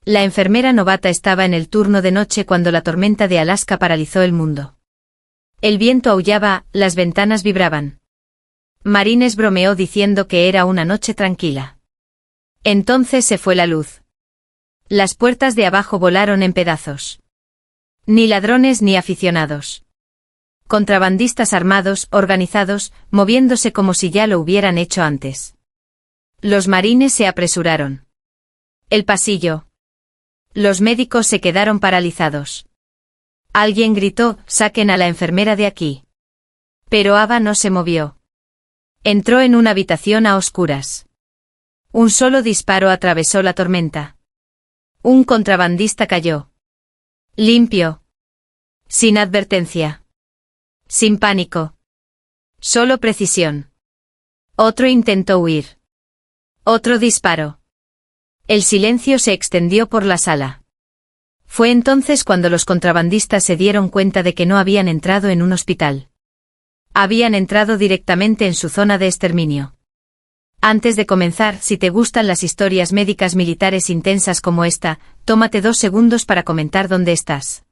La enfermera novata estaba en el turno de noche cuando la tormenta de Alaska paralizó el mundo. El viento aullaba, las ventanas vibraban. Marines bromeó diciendo que era una noche tranquila. Entonces se fue la luz. Las puertas de abajo volaron en pedazos. Ni ladrones ni aficionados. Contrabandistas armados, organizados, moviéndose como si ya lo hubieran hecho antes. Los marines se apresuraron. El pasillo. Los médicos se quedaron paralizados. Alguien gritó, «Saquen a la enfermera de aquí». Pero Ava no se movió. Entró en una habitación a oscuras. Un solo disparo atravesó la tormenta. Un contrabandista cayó. Limpio. Sin advertencia. Sin pánico. Solo precisión. Otro intentó huir. Otro disparo. El silencio se extendió por la sala. Fue entonces cuando los contrabandistas se dieron cuenta de que no habían entrado en un hospital. Habían entrado directamente en su zona de exterminio. Antes de comenzar, si te gustan las historias médicas militares intensas como esta, tómate 2 segundos para comentar dónde estás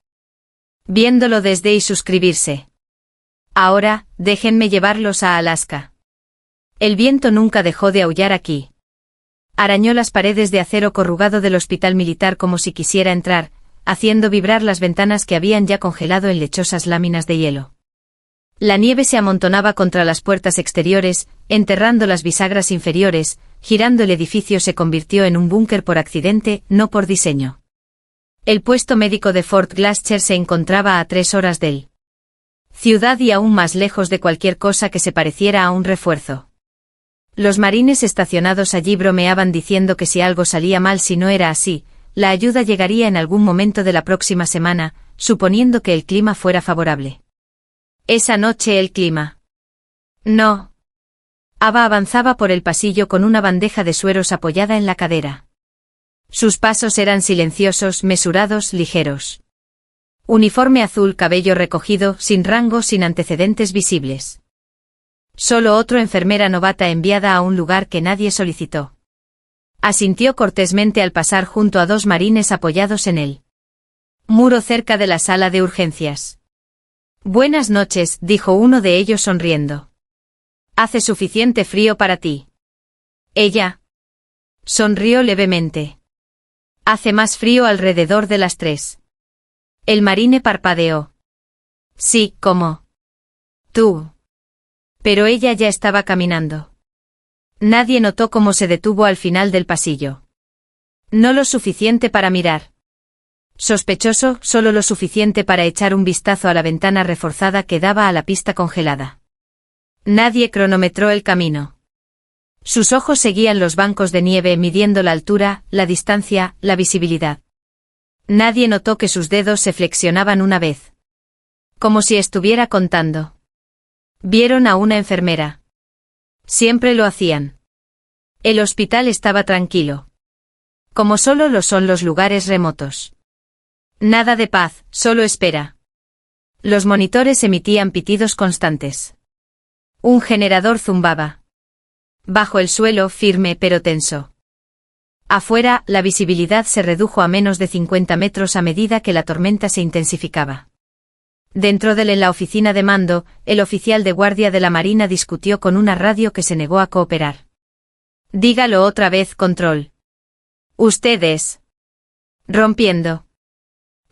viéndolo desde y suscribirse. Ahora, déjenme llevarlos a Alaska. El viento nunca dejó de aullar aquí. Arañó las paredes de acero corrugado del hospital militar como si quisiera entrar, haciendo vibrar las ventanas que habían ya congelado en lechosas láminas de hielo. La nieve se amontonaba contra las puertas exteriores, enterrando las bisagras inferiores, girando el edificio se convirtió en un búnker por accidente, no por diseño. El puesto médico de Fort Glascher se encontraba a 3 horas del ciudad y aún más lejos de cualquier cosa que se pareciera a un refuerzo. Los marines estacionados allí bromeaban diciendo que si algo salía mal, si no era así, la ayuda llegaría en algún momento de la próxima semana, suponiendo que el clima fuera favorable. Esa noche el clima. No. Ava avanzaba por el pasillo con una bandeja de sueros apoyada en la cadera. Sus pasos eran silenciosos, mesurados, ligeros. Uniforme azul, cabello recogido, sin rango, sin antecedentes visibles. Solo otra enfermera novata enviada a un lugar que nadie solicitó. Asintió cortésmente al pasar junto a 2 marines apoyados en el muro cerca de la sala de urgencias. Buenas noches, dijo uno de ellos sonriendo. ¿Hace suficiente frío para ti? Ella sonrió levemente. Hace más frío alrededor de las 3. El marine parpadeó. Sí, como tú. Pero ella ya estaba caminando. Nadie notó cómo se detuvo al final del pasillo. No lo suficiente para mirar. Sospechoso, solo lo suficiente para echar un vistazo a la ventana reforzada que daba a la pista congelada. Nadie cronometró el camino. Sus ojos seguían los bancos de nieve midiendo la altura, la distancia, la visibilidad. Nadie notó que sus dedos se flexionaban una vez. Como si estuviera contando. Vieron a una enfermera. Siempre lo hacían. El hospital estaba tranquilo. Como solo lo son los lugares remotos. Nada de paz, solo espera. Los monitores emitían pitidos constantes. Un generador zumbaba. Bajo el suelo, firme pero tenso. Afuera, la visibilidad se redujo a menos de 50 metros a medida que la tormenta se intensificaba. Dentro de él, en la oficina de mando, el oficial de guardia de la Marina discutió con una radio que se negó a cooperar. Dígalo otra vez, control. Ustedes. Rompiendo.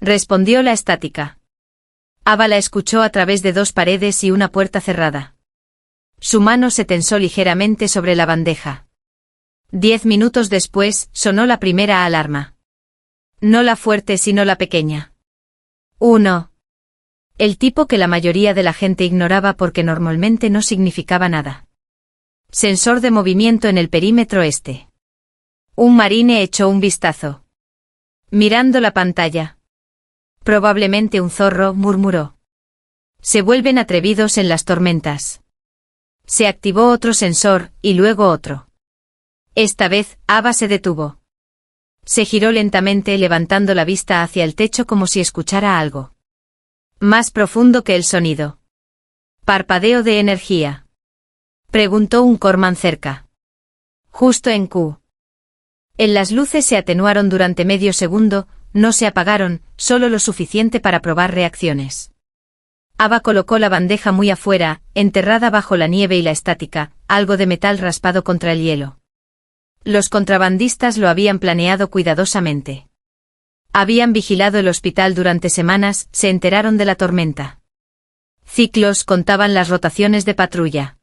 Respondió la estática. Ava la escuchó a través de 2 paredes y una puerta cerrada. Su mano se tensó ligeramente sobre la bandeja. 10 minutos después, sonó la primera alarma. No la fuerte sino la pequeña. 1. El tipo que la mayoría de la gente ignoraba porque normalmente no significaba nada. Sensor de movimiento en el perímetro este. Un marine echó un vistazo. Mirando la pantalla. Probablemente un zorro, murmuró. Se vuelven atrevidos en las tormentas. Se activó otro sensor, y luego otro. Esta vez, Ava se detuvo. Se giró lentamente levantando la vista hacia el techo como si escuchara algo. Más profundo que el sonido. ¿Parpadeo de energía? Preguntó un corman cerca. Justo en Q. Las luces se atenuaron durante medio segundo, no se apagaron, solo lo suficiente para probar reacciones. Ava colocó la bandeja muy afuera, enterrada bajo la nieve y la estática, algo de metal raspado contra el hielo. Los contrabandistas lo habían planeado cuidadosamente. Habían vigilado el hospital durante semanas, se enteraron de la tormenta. Ciclos contaban las rotaciones de patrulla.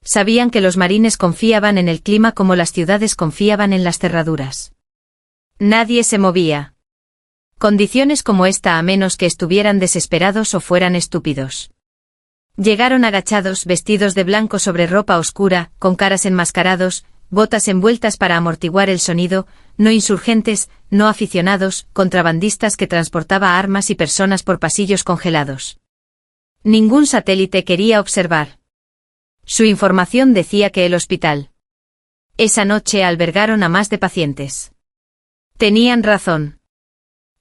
Sabían que los marines confiaban en el clima como las ciudades confiaban en las cerraduras. Nadie se movía. Condiciones como esta a menos que estuvieran desesperados o fueran estúpidos. Llegaron agachados, vestidos de blanco sobre ropa oscura, con caras enmascarados, botas envueltas para amortiguar el sonido, no insurgentes, no aficionados, contrabandistas que transportaba armas y personas por pasillos congelados. Ningún satélite quería observar. Su información decía que el hospital. Esa noche albergaron a más de pacientes. Tenían razón.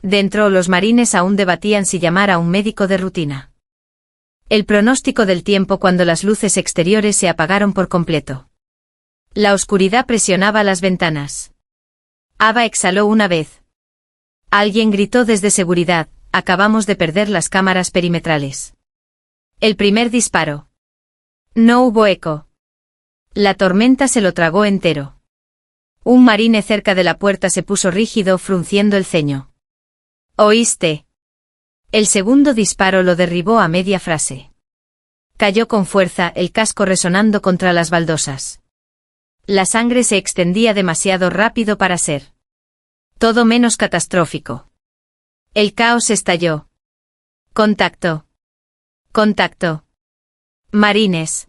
Dentro los marines aún debatían si llamar a un médico de rutina. El pronóstico del tiempo cuando las luces exteriores se apagaron por completo. La oscuridad presionaba las ventanas. Ava exhaló una vez. Alguien gritó desde seguridad, acabamos de perder las cámaras perimetrales. El primer disparo. No hubo eco. La tormenta se lo tragó entero. Un marine cerca de la puerta se puso rígido, frunciendo el ceño. ¿Oíste? El segundo disparo lo derribó a media frase. Cayó con fuerza, el casco resonando contra las baldosas. La sangre se extendía demasiado rápido para ser. Todo menos catastrófico. El caos estalló. Contacto. Contacto. Marines.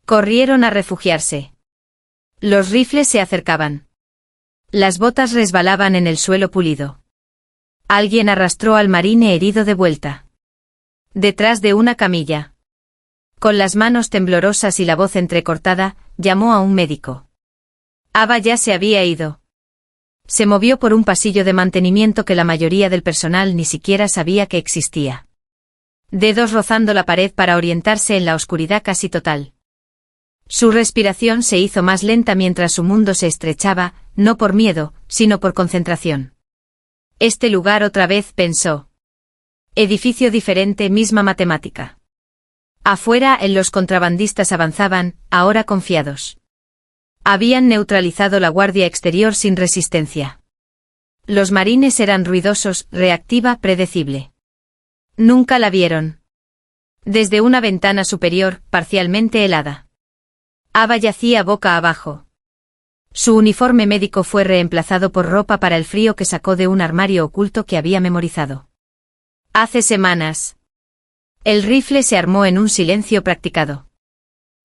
Corrieron a refugiarse. Los rifles se acercaban. Las botas resbalaban en el suelo pulido. Alguien arrastró al marine herido de vuelta. Detrás de una camilla. Con las manos temblorosas y la voz entrecortada, llamó a un médico. Ava ya se había ido. Se movió por un pasillo de mantenimiento que la mayoría del personal ni siquiera sabía que existía. Dedos rozando la pared para orientarse en la oscuridad casi total. Su respiración se hizo más lenta mientras su mundo se estrechaba, no por miedo, sino por concentración. Este lugar otra vez, pensó. Edificio diferente, misma matemática. Afuera, los contrabandistas avanzaban, ahora confiados. Habían neutralizado la guardia exterior sin resistencia. Los marines eran ruidosos, reactiva, predecible. Nunca la vieron. Desde una ventana superior, parcialmente helada. Ava yacía boca abajo. Su uniforme médico fue reemplazado por ropa para el frío que sacó de un armario oculto que había memorizado. Hace semanas. El rifle se armó en un silencio practicado.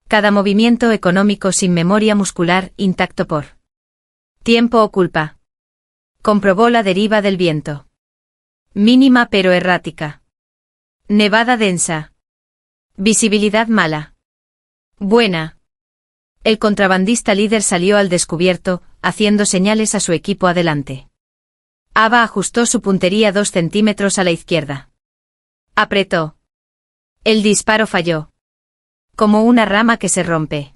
Cada movimiento económico sin memoria muscular, intacto por tiempo o culpa. Comprobó la deriva del viento. Mínima pero errática. Nevada densa. Visibilidad mala. Buena. El contrabandista líder salió al descubierto, haciendo señales a su equipo adelante. Ava ajustó su puntería 2 centímetros a la izquierda. Apretó. El disparo falló. Como una rama que se rompe.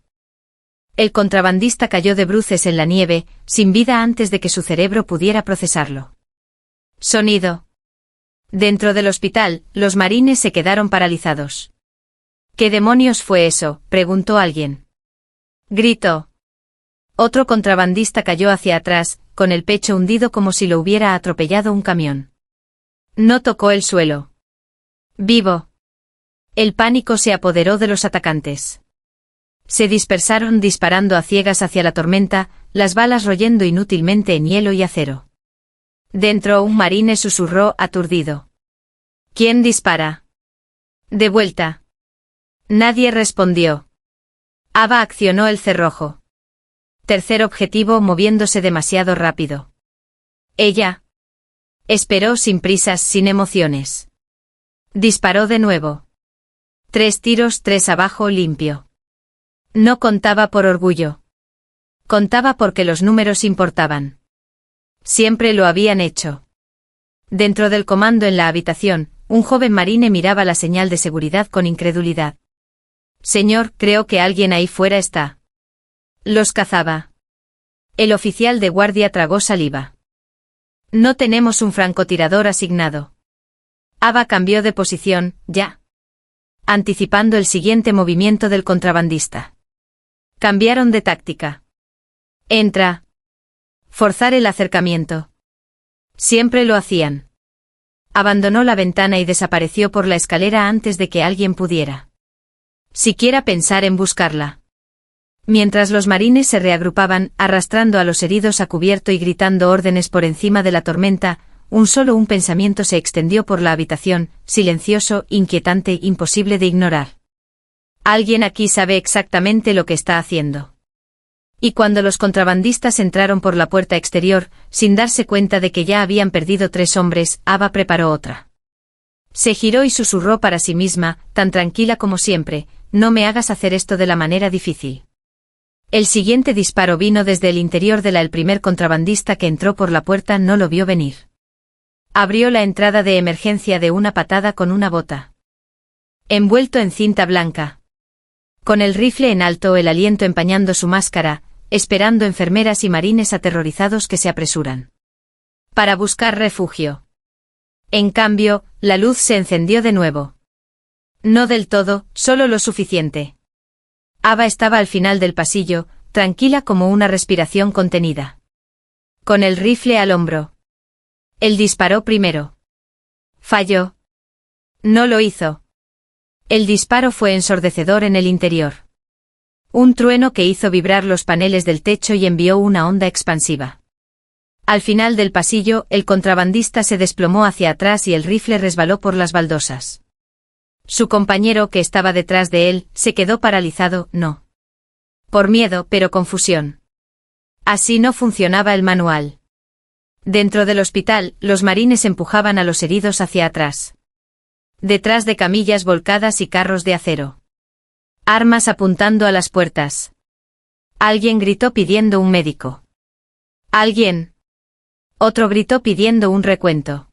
El contrabandista cayó de bruces en la nieve, sin vida antes de que su cerebro pudiera procesarlo. Sonido. Dentro del hospital, los marines se quedaron paralizados. ¿Qué demonios fue eso?, preguntó alguien. Gritó. Otro contrabandista cayó hacia atrás, con el pecho hundido como si lo hubiera atropellado un camión. No tocó el suelo. Vivo. El pánico se apoderó de los atacantes. Se dispersaron disparando a ciegas hacia la tormenta, las balas royendo inútilmente en hielo y acero. Dentro un marine susurró aturdido. ¿Quién dispara? De vuelta. Nadie respondió. Ava accionó el cerrojo. Tercer objetivo moviéndose demasiado rápido. Ella. Esperó sin prisas, sin emociones. Disparó de nuevo. 3 tiros, 3 abajo, limpio. No contaba por orgullo. Contaba porque los números importaban. Siempre lo habían hecho. Dentro del comando en la habitación, un joven marine miraba la señal de seguridad con incredulidad. Señor, creo que alguien ahí fuera está. Los cazaba. El oficial de guardia tragó saliva. No tenemos un francotirador asignado. Ava cambió de posición, ya. Anticipando el siguiente movimiento del contrabandista. Cambiaron de táctica. Entra. Forzar el acercamiento. Siempre lo hacían. Abandonó la ventana y desapareció por la escalera antes de que alguien pudiera siquiera pensar en buscarla. Mientras los marines se reagrupaban, arrastrando a los heridos a cubierto y gritando órdenes por encima de la tormenta, un pensamiento se extendió por la habitación, silencioso, inquietante, imposible de ignorar. Alguien aquí sabe exactamente lo que está haciendo. Y cuando los contrabandistas entraron por la puerta exterior, sin darse cuenta de que ya habían perdido 3 hombres, Ava preparó otra. Se giró y susurró para sí misma, tan tranquila como siempre: no me hagas hacer esto de la manera difícil. El siguiente disparo vino desde el interior de el primer contrabandista que entró por la puerta no lo vio venir. Abrió la entrada de emergencia de una patada con una bota. Envuelto en cinta blanca. Con el rifle en alto, el aliento empañando su máscara, esperando enfermeras y marines aterrorizados que se apresuran para buscar refugio. En cambio, la luz se encendió de nuevo. No del todo, solo lo suficiente. Ava estaba al final del pasillo, tranquila como una respiración contenida. Con el rifle al hombro. Él disparó primero. Falló. No lo hizo. El disparo fue ensordecedor en el interior. Un trueno que hizo vibrar los paneles del techo y envió una onda expansiva. Al final del pasillo, el contrabandista se desplomó hacia atrás y el rifle resbaló por las baldosas. Su compañero, que estaba detrás de él, se quedó paralizado, no por miedo, pero confusión. Así no funcionaba el manual. Dentro del hospital, los marines empujaban a los heridos hacia atrás. Detrás de camillas volcadas y carros de acero. Armas apuntando a las puertas. Alguien gritó pidiendo un médico. ¿Alguien? Otro gritó pidiendo un recuento.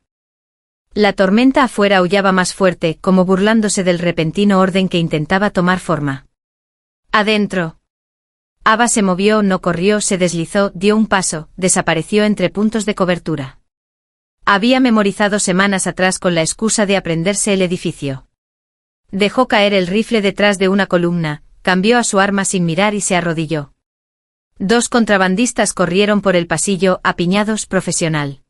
La tormenta afuera aullaba más fuerte, como burlándose del repentino orden que intentaba tomar forma. Adentro. Ava se movió, no corrió, se deslizó, dio un paso, desapareció entre puntos de cobertura. Había memorizado semanas atrás con la excusa de aprenderse el edificio. Dejó caer el rifle detrás de una columna, cambió a su arma sin mirar y se arrodilló. 2 contrabandistas corrieron por el pasillo, apiñados, profesional.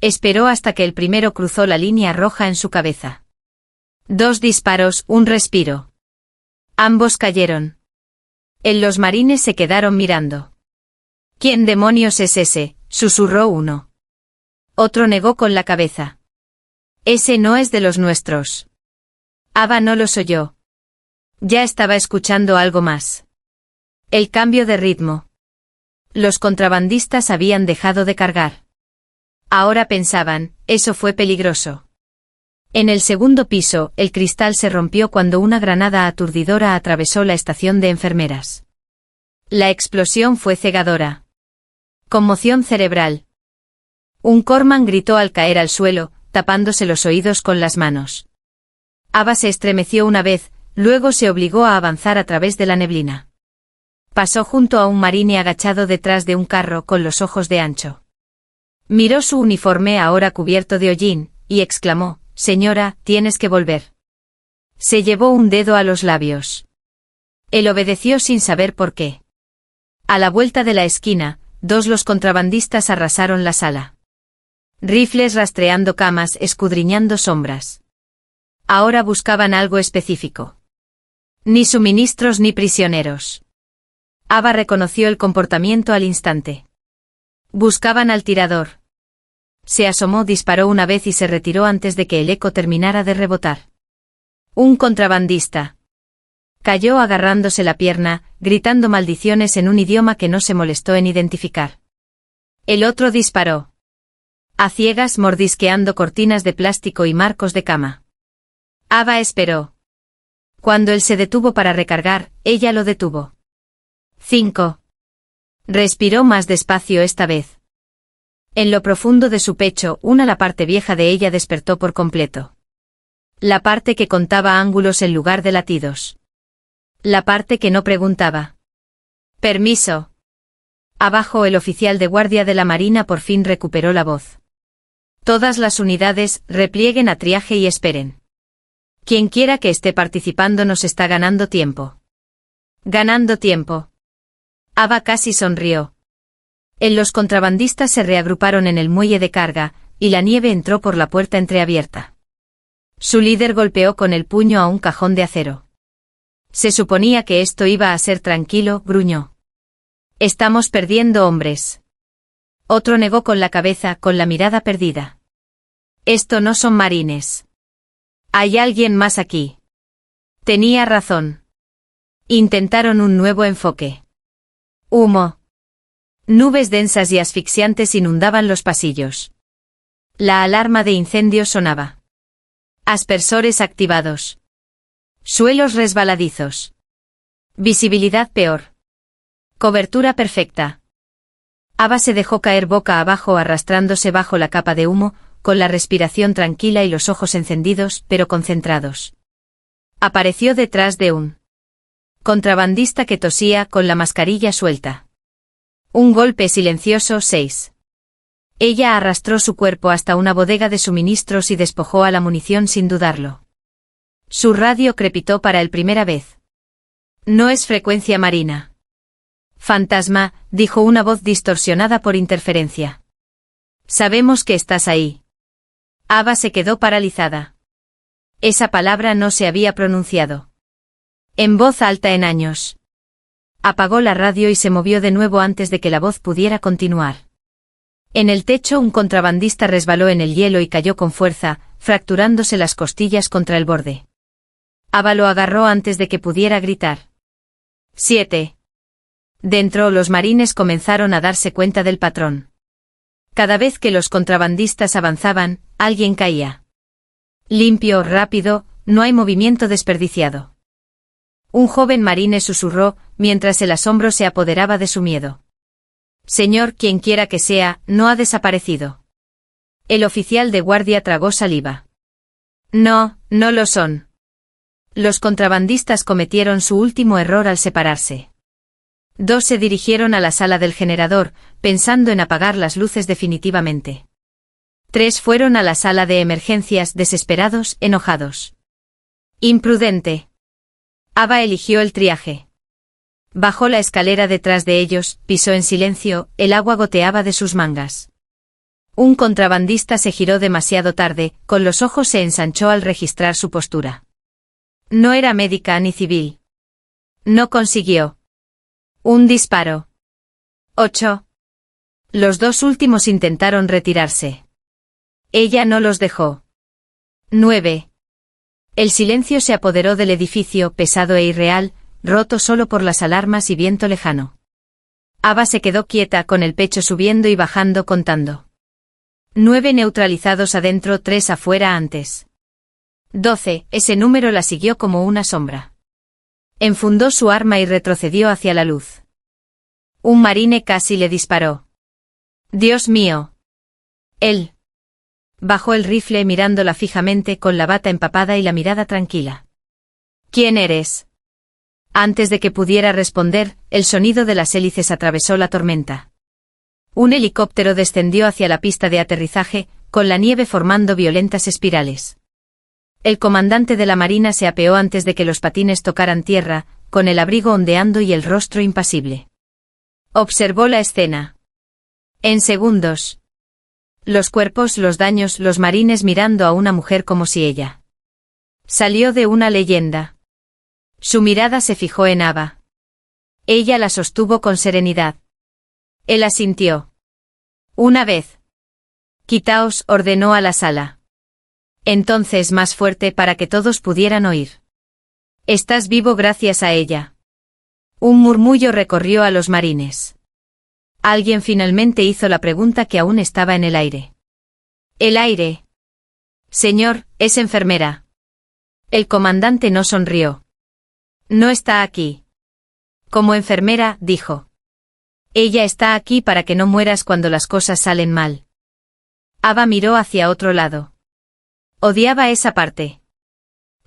Esperó hasta que el primero cruzó la línea roja en su cabeza. 2 disparos, un respiro. Ambos cayeron. Los marines se quedaron mirando. ¿Quién demonios es ese?, susurró uno. Otro negó con la cabeza. Ese no es de los nuestros. Ava no los oyó. Ya estaba escuchando algo más. El cambio de ritmo. Los contrabandistas habían dejado de cargar. Ahora pensaban, eso fue peligroso. En el segundo piso, el cristal se rompió cuando una granada aturdidora atravesó la estación de enfermeras. La explosión fue cegadora. Conmoción cerebral. Un corpsman gritó al caer al suelo, tapándose los oídos con las manos. Ava se estremeció una vez, luego se obligó a avanzar a través de la neblina. Pasó junto a un marine agachado detrás de un carro con los ojos de ancho. Miró su uniforme ahora cubierto de hollín, y exclamó: «Señora, tienes que volver». Se llevó un dedo a los labios. Él obedeció sin saber por qué. A la vuelta de la esquina, los contrabandistas arrasaron la sala. Rifles rastreando camas, escudriñando sombras. Ahora buscaban algo específico. Ni suministros ni prisioneros. Ava reconoció el comportamiento al instante. Buscaban al tirador. Se asomó, disparó una vez y se retiró antes de que el eco terminara de rebotar. Un contrabandista. Cayó agarrándose la pierna, gritando maldiciones en un idioma que no se molestó en identificar. El otro disparó. A ciegas, mordisqueando cortinas de plástico y marcos de cama. Ava esperó. Cuando él se detuvo para recargar, ella lo detuvo. 5. Respiró más despacio esta vez. En lo profundo de su pecho, la parte vieja de ella despertó por completo. La parte que contaba ángulos en lugar de latidos. La parte que no preguntaba. Permiso. Abajo el oficial de guardia de la Marina por fin recuperó la voz. Todas las unidades, replieguen a triaje y esperen. Quien quiera que esté participando nos está ganando tiempo. Ganando tiempo. Ava casi sonrió. Los contrabandistas se reagruparon en el muelle de carga, y la nieve entró por la puerta entreabierta. Su líder golpeó con el puño a un cajón de acero. Se suponía que esto iba a ser tranquilo, gruñó. Estamos perdiendo hombres. Otro negó con la cabeza, con la mirada perdida. Esto no son marines. Hay alguien más aquí. Tenía razón. Intentaron un nuevo enfoque. Humo. Nubes densas y asfixiantes inundaban los pasillos. La alarma de incendio sonaba. Aspersores activados. Suelos resbaladizos. Visibilidad peor. Cobertura perfecta. Ava se dejó caer boca abajo arrastrándose bajo la capa de humo, con la respiración tranquila y los ojos encendidos, pero concentrados. Apareció detrás de un contrabandista que tosía con la mascarilla suelta. Un golpe silencioso 6. Ella arrastró su cuerpo hasta una bodega de suministros y despojó a la munición sin dudarlo. Su radio crepitó para el primera vez. No es frecuencia marina. Fantasma, dijo una voz distorsionada por interferencia. Sabemos que estás ahí. Ava se quedó paralizada. Esa palabra no se había pronunciado. En voz alta en años. Apagó la radio y se movió de nuevo antes de que la voz pudiera continuar. En el techo un contrabandista resbaló en el hielo y cayó con fuerza, fracturándose las costillas contra el borde. Ava lo agarró antes de que pudiera gritar. 7. Dentro los marines comenzaron a darse cuenta del patrón. Cada vez que los contrabandistas avanzaban, alguien caía. Limpio, rápido, no hay movimiento desperdiciado. Un joven marine susurró, mientras el asombro se apoderaba de su miedo. Señor, quien quiera que sea, no ha desaparecido. El oficial de guardia tragó saliva. No, no lo son. Los contrabandistas cometieron su último error al separarse. 2 se dirigieron a la sala del generador, pensando en apagar las luces definitivamente. 3 fueron a la sala de emergencias, desesperados, enojados. Imprudente. Ava eligió el triaje. Bajó la escalera detrás de ellos, pisó en silencio, el agua goteaba de sus mangas. Un contrabandista se giró demasiado tarde, con los ojos se ensanchó al registrar su postura. No era médica ni civil. No consiguió. Un disparo. 8. Los 2 últimos intentaron retirarse. Ella no los dejó. 9. El silencio se apoderó del edificio, pesado e irreal, roto solo por las alarmas y viento lejano. Ava se quedó quieta con el pecho subiendo y bajando contando. 9 neutralizados adentro, 3 afuera antes. 12, ese número la siguió como una sombra. Enfundó su arma y retrocedió hacia la luz. Un marine casi le disparó. Dios mío. Él. Bajó el rifle mirándola fijamente con la bata empapada y la mirada tranquila. ¿Quién eres? Antes de que pudiera responder, el sonido de las hélices atravesó la tormenta. Un helicóptero descendió hacia la pista de aterrizaje, con la nieve formando violentas espirales. El comandante de la Marina se apeó antes de que los patines tocaran tierra, con el abrigo ondeando y el rostro impasible. Observó la escena. En segundos. Los cuerpos, los daños, los marines mirando a una mujer como si ella salió de una leyenda. Su mirada se fijó en Ava. Ella la sostuvo con serenidad. Él asintió. Una vez. Quitaos, ordenó a la sala. Entonces más fuerte para que todos pudieran oír. Estás vivo gracias a ella. Un murmullo recorrió a los marines. Alguien finalmente hizo la pregunta que aún estaba en el aire. ¿El aire? Señor, es enfermera. El comandante no sonrió. No está aquí. Como enfermera, dijo. Ella está aquí para que no mueras cuando las cosas salen mal. Ava miró hacia otro lado. Odiaba esa parte.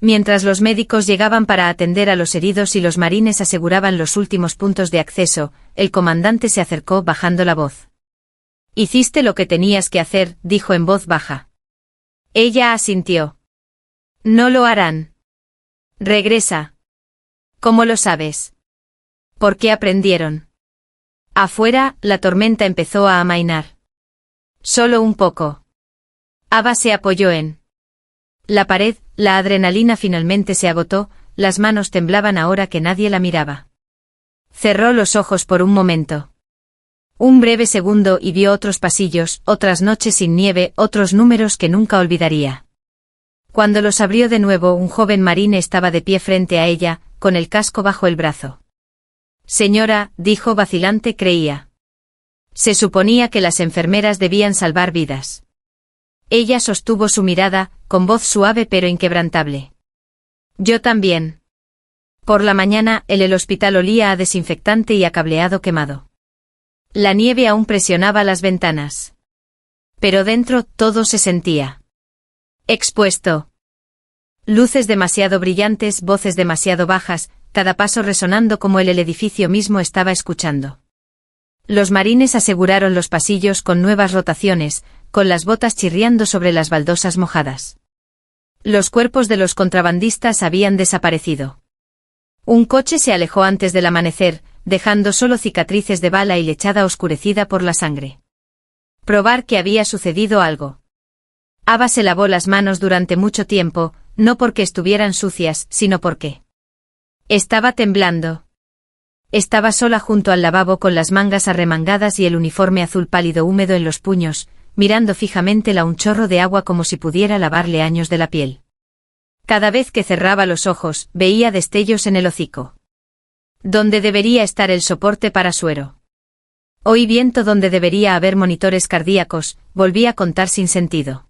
Mientras los médicos llegaban para atender a los heridos y los marines aseguraban los últimos puntos de acceso, el comandante se acercó bajando la voz. «Hiciste lo que tenías que hacer», dijo en voz baja. Ella asintió. «No lo harán. Regresa». «¿Cómo lo sabes?» «¿Por qué aprendieron?» Afuera, la tormenta empezó a amainar. Solo un poco. Ava se apoyó en la pared, la adrenalina finalmente se agotó, las manos temblaban ahora que nadie la miraba. Cerró los ojos por un momento. Un breve segundo y vio otros pasillos, otras noches sin nieve, otros números que nunca olvidaría. Cuando los abrió de nuevo, un joven marine estaba de pie frente a ella, con el casco bajo el brazo. «Señora», dijo vacilante, creía. Se suponía que las enfermeras debían salvar vidas. Ella sostuvo su mirada, con voz suave pero inquebrantable. «Yo también». Por la mañana, el hospital olía a desinfectante y a cableado quemado. La nieve aún presionaba las ventanas. Pero dentro, todo se sentía expuesto. Luces demasiado brillantes, voces demasiado bajas, cada paso resonando como el edificio mismo estaba escuchando. Los marines aseguraron los pasillos con nuevas rotaciones, con las botas chirriando sobre las baldosas mojadas. Los cuerpos de los contrabandistas habían desaparecido. Un coche se alejó antes del amanecer, dejando solo cicatrices de bala y lechada oscurecida por la sangre. Probar que había sucedido algo. Ava se lavó las manos durante mucho tiempo, no porque estuvieran sucias, sino porque estaba temblando. Estaba sola junto al lavabo con las mangas arremangadas y el uniforme azul pálido húmedo en los puños, mirando fijamente un chorro de agua como si pudiera lavarle años de la piel. Cada vez que cerraba los ojos, veía destellos en el hocico. Donde debería estar el soporte para suero. Oí viento donde debería haber monitores cardíacos, volví a contar sin sentido.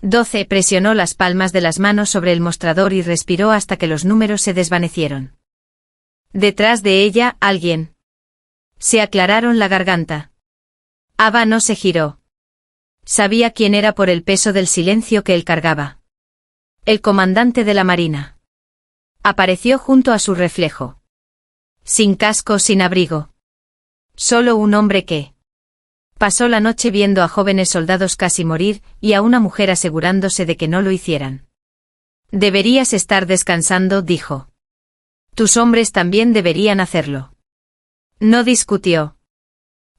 12. Presionó las palmas de las manos sobre el mostrador y respiró hasta que los números se desvanecieron. Detrás de ella, alguien. Se aclararon la garganta. Ava no se giró. Sabía quién era por el peso del silencio que él cargaba. El comandante de la marina. Apareció junto a su reflejo. Sin casco, sin abrigo. Solo un hombre que pasó la noche viendo a jóvenes soldados casi morir y a una mujer asegurándose de que no lo hicieran. Deberías estar descansando, dijo. Tus hombres también deberían hacerlo. No discutió.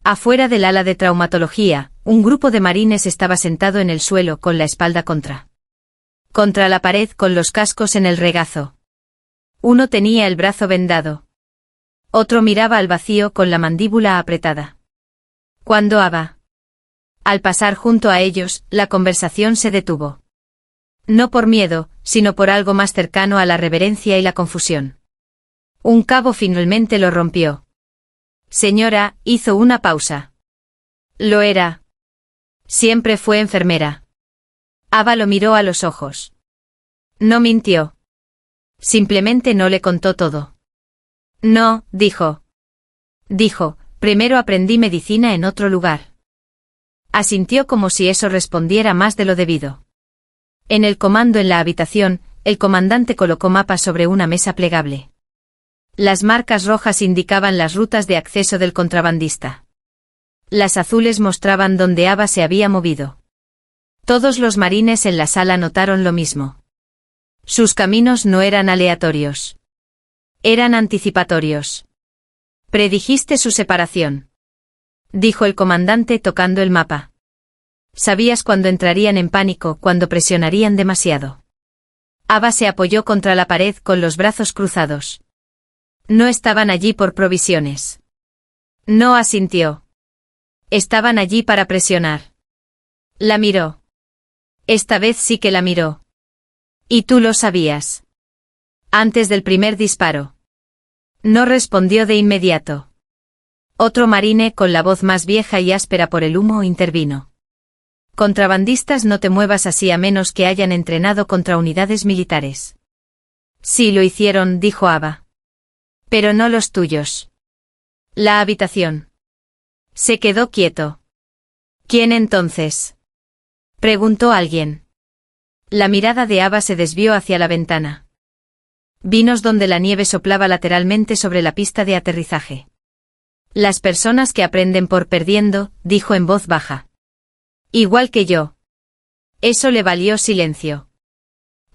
Afuera del ala de traumatología, un grupo de marines estaba sentado en el suelo con la espalda contra la pared con los cascos en el regazo. Uno tenía el brazo vendado. Otro miraba al vacío con la mandíbula apretada. Cuando Ava al pasar junto a ellos, la conversación se detuvo. No por miedo, sino por algo más cercano a la reverencia y la confusión. Un cabo finalmente lo rompió. Señora, hizo una pausa. Lo era. Siempre fue enfermera. Ava lo miró a los ojos. No mintió. Simplemente no le contó todo. No, dijo. Dijo, primero aprendí medicina en otro lugar. Asintió como si eso respondiera más de lo debido. En el comando en la habitación, el comandante colocó mapas sobre una mesa plegable. Las marcas rojas indicaban las rutas de acceso del contrabandista. Las azules mostraban dónde Ava se había movido. Todos los marines en la sala notaron lo mismo. Sus caminos no eran aleatorios. Eran anticipatorios. Predijiste su separación. Dijo el comandante tocando el mapa. Sabías cuándo entrarían en pánico, cuando presionarían demasiado. Ava se apoyó contra la pared con los brazos cruzados. No estaban allí por provisiones. No asintió. Estaban allí para presionar. La miró. Esta vez sí que la miró. Y tú lo sabías. Antes del primer disparo. No respondió de inmediato. Otro marine con la voz más vieja y áspera por el humo intervino. Contrabandistas, no te muevas así a menos que hayan entrenado contra unidades militares. Sí lo hicieron, dijo Ava. Pero no los tuyos. La habitación. Se quedó quieto. ¿Quién entonces? Preguntó alguien. La mirada de Ava se desvió hacia la ventana. Vinos donde la nieve soplaba lateralmente sobre la pista de aterrizaje. Las personas que aprenden por perdiendo, dijo en voz baja. Igual que yo. Eso le valió silencio.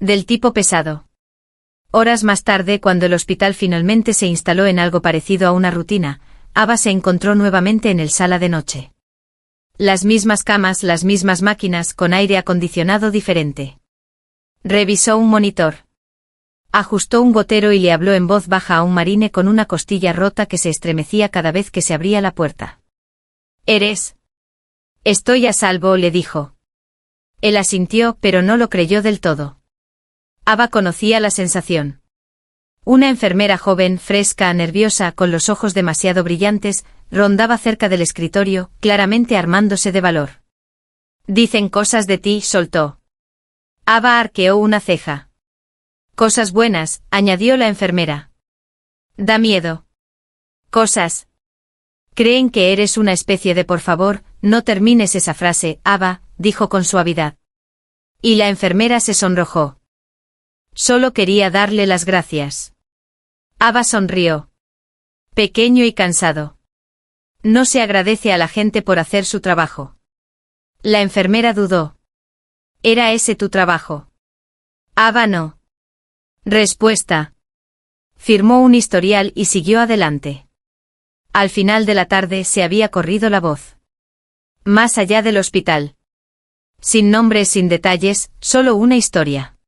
Del tipo pesado. Horas más tarde, cuando el hospital finalmente se instaló en algo parecido a una rutina, Ava se encontró nuevamente en el sala de noche. Las mismas camas, las mismas máquinas, con aire acondicionado diferente. Revisó un monitor. Ajustó un gotero y le habló en voz baja a un marine con una costilla rota que se estremecía cada vez que se abría la puerta. ¿Eres? Estoy a salvo, le dijo. Él asintió, pero no lo creyó del todo. Ava conocía la sensación. Una enfermera joven, fresca, nerviosa, con los ojos demasiado brillantes, rondaba cerca del escritorio, claramente armándose de valor. Dicen cosas de ti, soltó. Ava arqueó una ceja. Cosas buenas, añadió la enfermera. Da miedo. Cosas. Creen que eres una especie de por favor, no termines esa frase, Ava, dijo con suavidad. Y la enfermera se sonrojó. Solo quería darle las gracias. Ava sonrió. Pequeño y cansado. No se agradece a la gente por hacer su trabajo. La enfermera dudó. ¿Era ese tu trabajo? Ava no. Respuesta. Firmó un historial y siguió adelante. Al final de la tarde se había corrido la voz. Más allá del hospital. Sin nombres, sin detalles, solo una historia.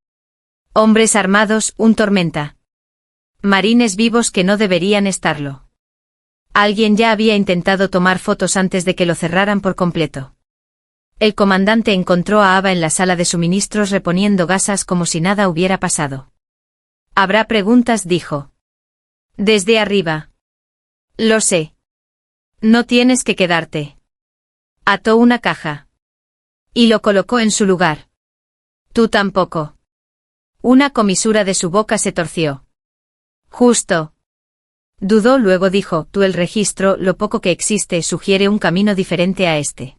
Hombres armados, un tormenta. Marines vivos que no deberían estarlo. Alguien ya había intentado tomar fotos antes de que lo cerraran por completo. El comandante encontró a Ava en la sala de suministros reponiendo gasas como si nada hubiera pasado. Habrá preguntas, dijo. Desde arriba. Lo sé. No tienes que quedarte. Ató una caja. Y lo colocó en su lugar. Tú tampoco. Una comisura de su boca se torció. Justo. Dudó, luego dijo, tú el registro, lo poco que existe, sugiere un camino diferente a este.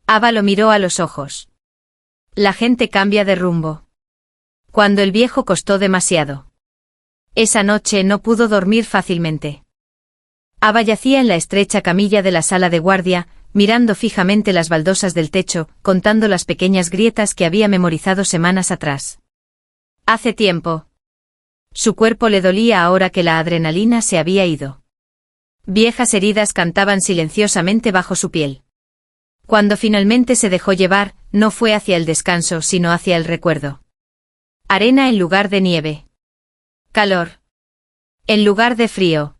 Ava lo miró a los ojos. La gente cambia de rumbo. Cuando el viejo costó demasiado. Esa noche no pudo dormir fácilmente. Ava yacía en la estrecha camilla de la sala de guardia, mirando fijamente las baldosas del techo, contando las pequeñas grietas que había memorizado semanas atrás. Hace tiempo. Su cuerpo le dolía ahora que la adrenalina se había ido. Viejas heridas cantaban silenciosamente bajo su piel. Cuando finalmente se dejó llevar, no fue hacia el descanso, sino hacia el recuerdo. Arena en lugar de nieve. Calor. En lugar de frío.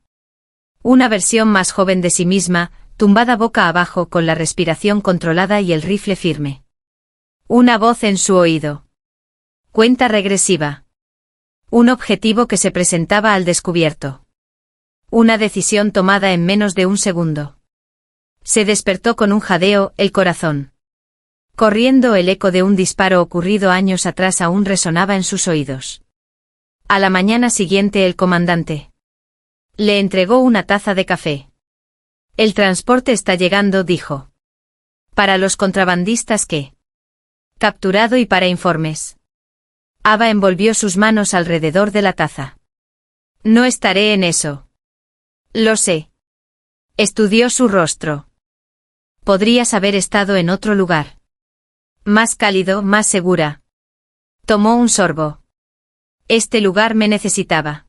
Una versión más joven de sí misma, tumbada boca abajo con la respiración controlada y el rifle firme. Una voz en su oído. Cuenta regresiva. Un objetivo que se presentaba al descubierto. Una decisión tomada en menos de un segundo. Se despertó con un jadeo, el corazón. Corriendo, el eco de un disparo ocurrido años atrás aún resonaba en sus oídos. A la mañana siguiente el comandante le entregó una taza de café. El transporte está llegando, dijo. Para los contrabandistas que capturado y para informes. Ava envolvió sus manos alrededor de la taza. No estaré en eso. Lo sé. Estudió su rostro. Podrías haber estado en otro lugar. Más cálido, más segura. Tomó un sorbo. Este lugar me necesitaba.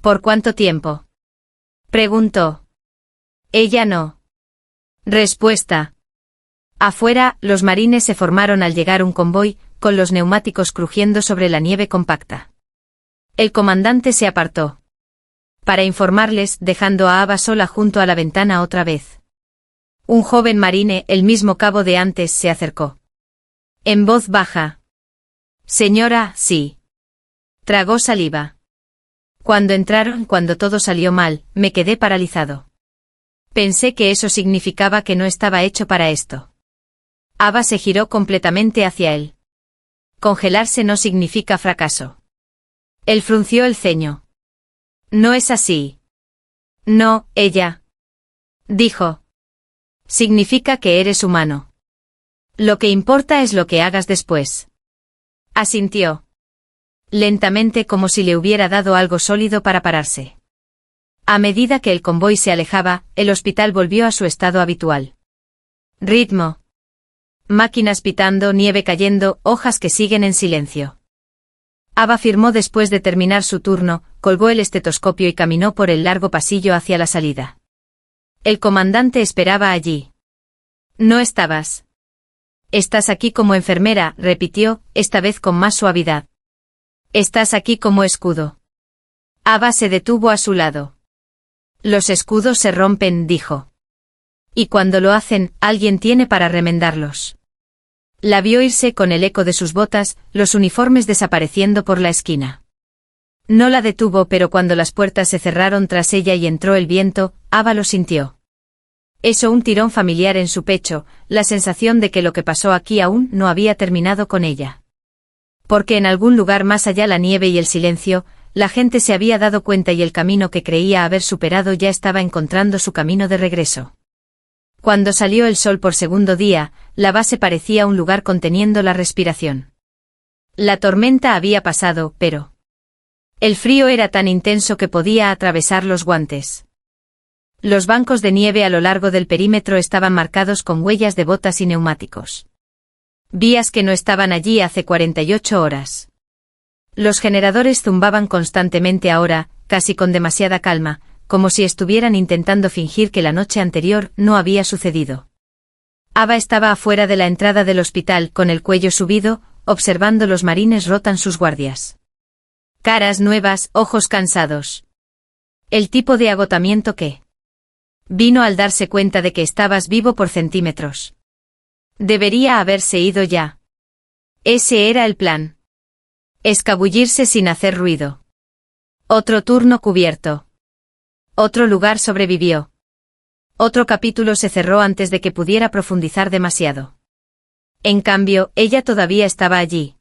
¿Por cuánto tiempo? Preguntó. Ella no. Respuesta. Afuera, los marines se formaron al llegar un convoy, con los neumáticos crujiendo sobre la nieve compacta. El comandante se apartó. Para informarles, dejando a Ava sola junto a la ventana otra vez. Un joven marine, el mismo cabo de antes, se acercó. En voz baja. Señora, sí. Tragó saliva. Cuando entraron, cuando todo salió mal, me quedé paralizado. Pensé que eso significaba que no estaba hecho para esto. Ava se giró completamente hacia él. Congelarse no significa fracaso. Él frunció el ceño. No es así. No, ella. Dijo. Significa que eres humano. Lo que importa es lo que hagas después. Asintió. Lentamente, como si le hubiera dado algo sólido para pararse. A medida que el convoy se alejaba, el hospital volvió a su estado habitual. Ritmo. Máquinas pitando, nieve cayendo, hojas que siguen en silencio. Ava firmó después de terminar su turno, colgó el estetoscopio y caminó por el largo pasillo hacia la salida. El comandante esperaba allí. No estabas. Estás aquí como enfermera, repitió, esta vez con más suavidad. Estás aquí como escudo. Ava se detuvo a su lado. Los escudos se rompen, dijo. Y cuando lo hacen, alguien tiene para remendarlos. La vio irse con el eco de sus botas, los uniformes desapareciendo por la esquina. No la detuvo, pero cuando las puertas se cerraron tras ella y entró el viento, Ava lo sintió. Eso, un tirón familiar en su pecho, la sensación de que lo que pasó aquí aún no había terminado con ella. Porque en algún lugar más allá la nieve y el silencio, la gente se había dado cuenta y el camino que creía haber superado ya estaba encontrando su camino de regreso. Cuando salió el sol por segundo día, la base parecía un lugar conteniendo la respiración. La tormenta había pasado, pero el frío era tan intenso que podía atravesar los guantes. Los bancos de nieve a lo largo del perímetro estaban marcados con huellas de botas y neumáticos. Vías que no estaban allí hace 48 horas. Los generadores zumbaban constantemente ahora, casi con demasiada calma, como si estuvieran intentando fingir que la noche anterior no había sucedido. Ava estaba afuera de la entrada del hospital con el cuello subido, observando los marines rotan sus guardias. Caras nuevas, ojos cansados. El tipo de agotamiento que vino al darse cuenta de que estabas vivo por centímetros. Debería haberse ido ya. Ese era el plan. Escabullirse sin hacer ruido. Otro turno cubierto. Otro lugar sobrevivió. Otro capítulo se cerró antes de que pudiera profundizar demasiado. En cambio, ella todavía estaba allí.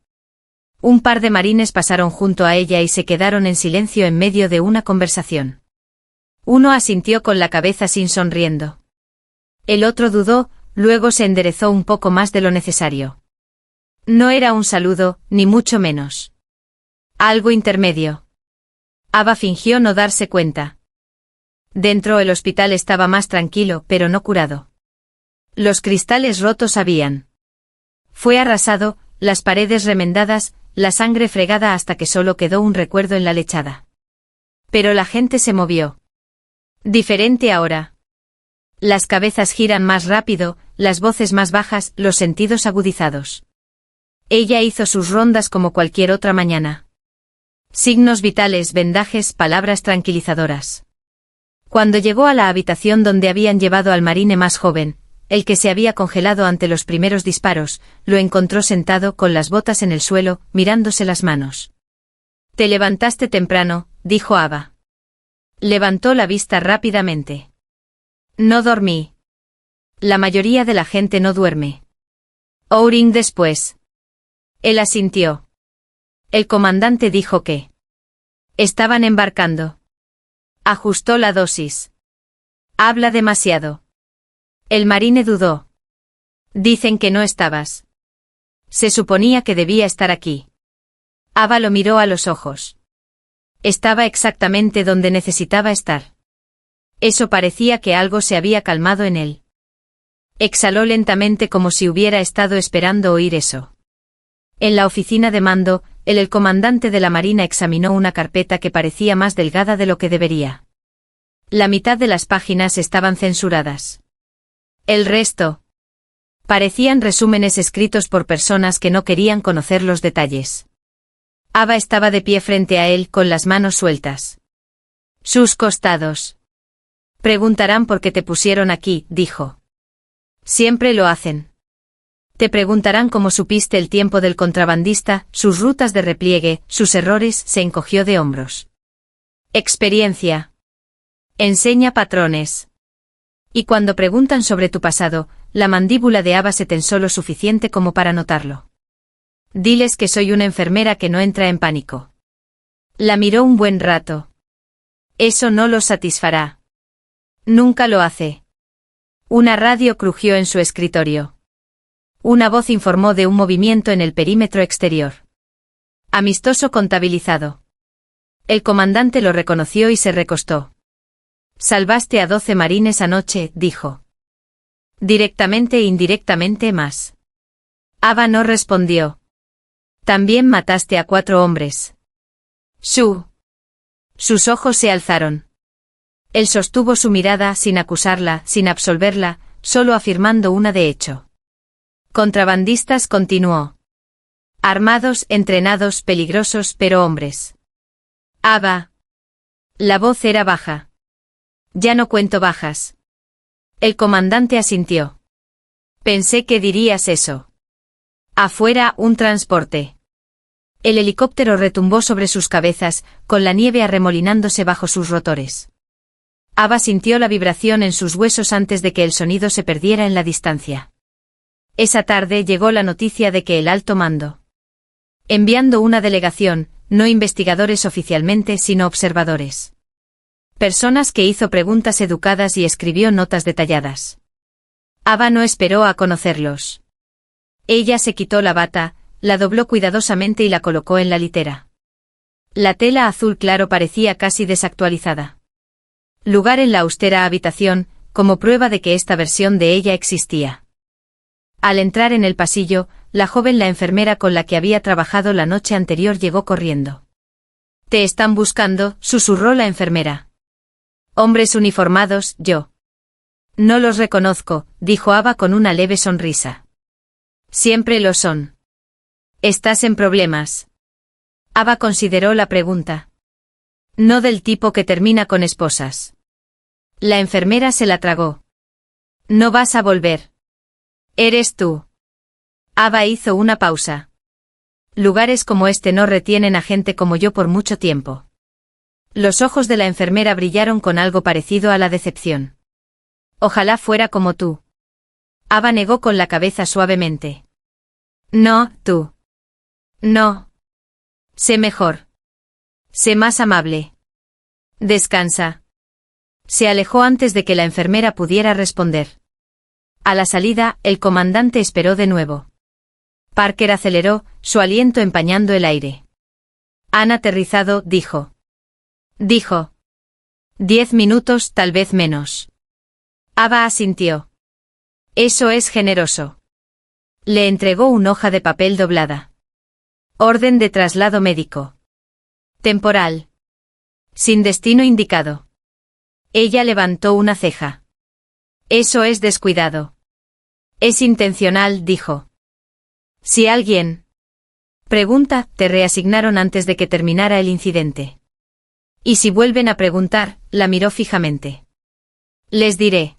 Un par de marines pasaron junto a ella y se quedaron en silencio en medio de una conversación. Uno asintió con la cabeza sin sonriendo. El otro dudó, luego se enderezó un poco más de lo necesario. No era un saludo, ni mucho menos. Algo intermedio. Ava fingió no darse cuenta. Dentro el hospital estaba más tranquilo, pero no curado. Los cristales rotos habían. Fue arrasado, las paredes remendadas, la sangre fregada hasta que solo quedó un recuerdo en la lechada. Pero la gente se movió. Diferente ahora. Las cabezas giran más rápido, las voces más bajas, los sentidos agudizados. Ella hizo sus rondas como cualquier otra mañana. Signos vitales, vendajes, palabras tranquilizadoras. Cuando llegó a la habitación donde habían llevado al marine más joven, el que se había congelado ante los primeros disparos, lo encontró sentado con las botas en el suelo, mirándose las manos. «Te levantaste temprano», dijo Ava. Levantó la vista rápidamente. «No dormí. La mayoría de la gente no duerme». «Ouring después». Él asintió. El comandante dijo que estaban embarcando. Ajustó la dosis. «Habla demasiado». El marine dudó. «Dicen que no estabas». Se suponía que debía estar aquí. Ava lo miró a los ojos. Estaba exactamente donde necesitaba estar. Eso parecía que algo se había calmado en él. Exhaló lentamente como si hubiera estado esperando oír eso. En la oficina de mando, el comandante de la Marina examinó una carpeta que parecía más delgada de lo que debería. La mitad de las páginas estaban censuradas. El resto parecían resúmenes escritos por personas que no querían conocer los detalles. Ava estaba de pie frente a él con las manos sueltas. Sus costados. «Preguntarán por qué te pusieron aquí», dijo. «Siempre lo hacen. Te preguntarán cómo supiste el tiempo del contrabandista, sus rutas de repliegue, sus errores», se encogió de hombros. «Experiencia. Enseña patrones. Y cuando preguntan sobre tu pasado, la mandíbula de Ava se tensó lo suficiente como para notarlo. Diles que soy una enfermera que no entra en pánico». La miró un buen rato. «Eso no los satisfará. Nunca lo hace». Una radio crujió en su escritorio. Una voz informó de un movimiento en el perímetro exterior. Amistoso contabilizado. El comandante lo reconoció y se recostó. Salvaste a 12 marines anoche, dijo. Directamente e indirectamente más. Ava no respondió. También mataste a 4 hombres. Sus ojos se alzaron. Él sostuvo su mirada sin acusarla, sin absolverla, solo afirmando una de hecho. Contrabandistas, continuó. Armados, entrenados, peligrosos, pero hombres. Ava. La voz era baja. Ya no cuento bajas. El comandante asintió. Pensé que dirías eso. Afuera, un transporte. El helicóptero retumbó sobre sus cabezas, con la nieve arremolinándose bajo sus rotores. Ava sintió la vibración en sus huesos antes de que el sonido se perdiera en la distancia. Esa tarde llegó la noticia de que el alto mando, enviando una delegación, no investigadores oficialmente sino observadores. Personas que hizo preguntas educadas y escribió notas detalladas. Ava no esperó a conocerlos. Ella se quitó la bata, la dobló cuidadosamente y la colocó en la litera. La tela azul claro parecía casi desactualizada. Lugar en la austera habitación, como prueba de que esta versión de ella existía. Al entrar en el pasillo, la joven la enfermera con la que había trabajado la noche anterior llegó corriendo. «Te están buscando», susurró la enfermera. «Hombres uniformados, yo». «No los reconozco», dijo Ava con una leve sonrisa. «Siempre lo son». «¿Estás en problemas?» Ava consideró la pregunta. «No del tipo que termina con esposas». La enfermera se la tragó. «No vas a volver. Eres tú». Ava hizo una pausa. «Lugares como este no retienen a gente como yo por mucho tiempo». Los ojos de la enfermera brillaron con algo parecido a la decepción. «Ojalá fuera como tú». Ava negó con la cabeza suavemente. «No, tú. No. Sé mejor. Sé más amable. Descansa». Se alejó antes de que la enfermera pudiera responder. A la salida, el comandante esperó de nuevo. Parker aceleró, su aliento empañando el aire. «Han aterrizado», dijo. 10 minutos, tal vez menos. Ava asintió. «Eso es generoso». Le entregó una hoja de papel doblada. «Orden de traslado médico. Temporal. Sin destino indicado». Ella levantó una ceja. «Eso es descuidado». «Es intencional», dijo. «Si alguien pregunta, te reasignaron antes de que terminara el incidente. Y si vuelven a preguntar», la miró fijamente. «Les diré.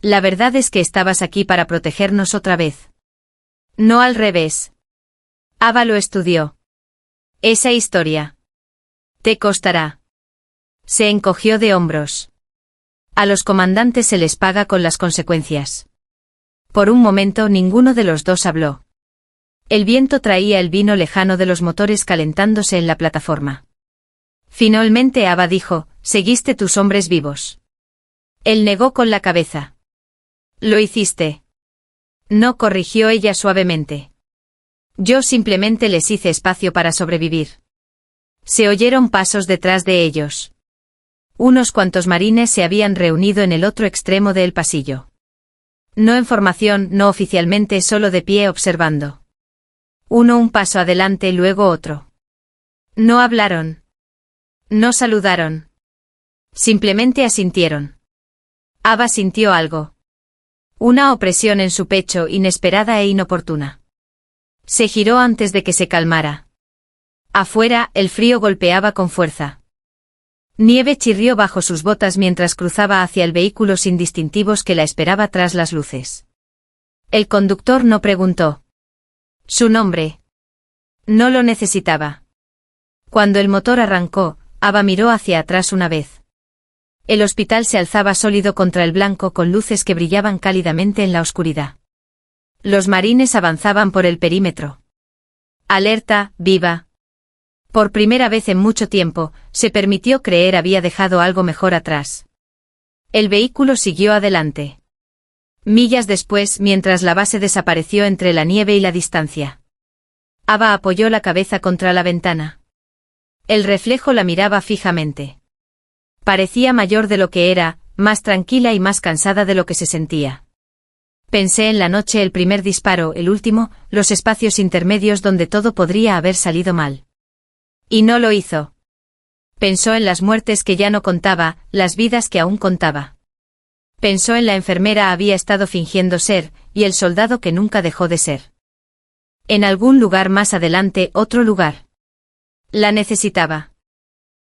La verdad es que estabas aquí para protegernos otra vez. No al revés». Ava lo estudió. «Esa historia te costará». Se encogió de hombros. A los comandantes se les paga con las consecuencias. Por un momento ninguno de los dos habló. El viento traía el vino lejano de los motores calentándose en la plataforma. Finalmente Ava dijo: «¿Seguiste tus hombres vivos?» Él negó con la cabeza. «¿Lo hiciste?» «No», corrigió ella suavemente. «Yo simplemente les hice espacio para sobrevivir». Se oyeron pasos detrás de ellos. Unos cuantos marines se habían reunido en el otro extremo del pasillo. No en formación, no oficialmente, solo de pie observando. Uno un paso adelante, luego otro. No hablaron. No saludaron. Simplemente asintieron. Ava sintió algo. Una opresión en su pecho, inesperada e inoportuna. Se giró antes de que se calmara. Afuera, el frío golpeaba con fuerza. Nieve chirrió bajo sus botas mientras cruzaba hacia el vehículo sin distintivos que la esperaba tras las luces. El conductor no preguntó su nombre. No lo necesitaba. Cuando el motor arrancó, Ava miró hacia atrás una vez. El hospital se alzaba sólido contra el blanco con luces que brillaban cálidamente en la oscuridad. Los marines avanzaban por el perímetro. Alerta, viva. Por primera vez en mucho tiempo, se permitió creer había dejado algo mejor atrás. El vehículo siguió adelante. Millas después, mientras la base desapareció entre la nieve y la distancia. Ava apoyó la cabeza contra la ventana. El reflejo la miraba fijamente. Parecía mayor de lo que era, más tranquila y más cansada de lo que se sentía. Pensé en la noche, el primer disparo, el último, los espacios intermedios donde todo podría haber salido mal. Y no lo hizo. Pensó en las muertes que ya no contaba, las vidas que aún contaba. Pensó en la enfermera había estado fingiendo ser, y el soldado que nunca dejó de ser. En algún lugar más adelante, otro lugar. La necesitaba.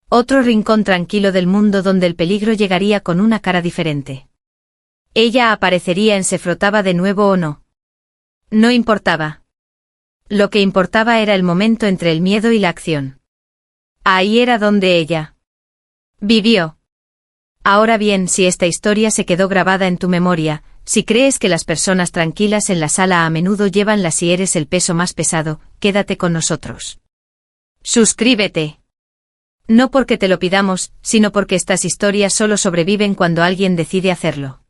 Otro rincón tranquilo del mundo donde el peligro llegaría con una cara diferente. Ella aparecería en se frotaba de nuevo o no. No importaba. Lo que importaba era el momento entre el miedo y la acción. Ahí era donde ella vivió. Ahora bien, si esta historia se quedó grabada en tu memoria, si crees que las personas tranquilas en la sala a menudo llevan las y eres el peso más pesado, quédate con nosotros. Suscríbete. No porque te lo pidamos, sino porque estas historias solo sobreviven cuando alguien decide hacerlo.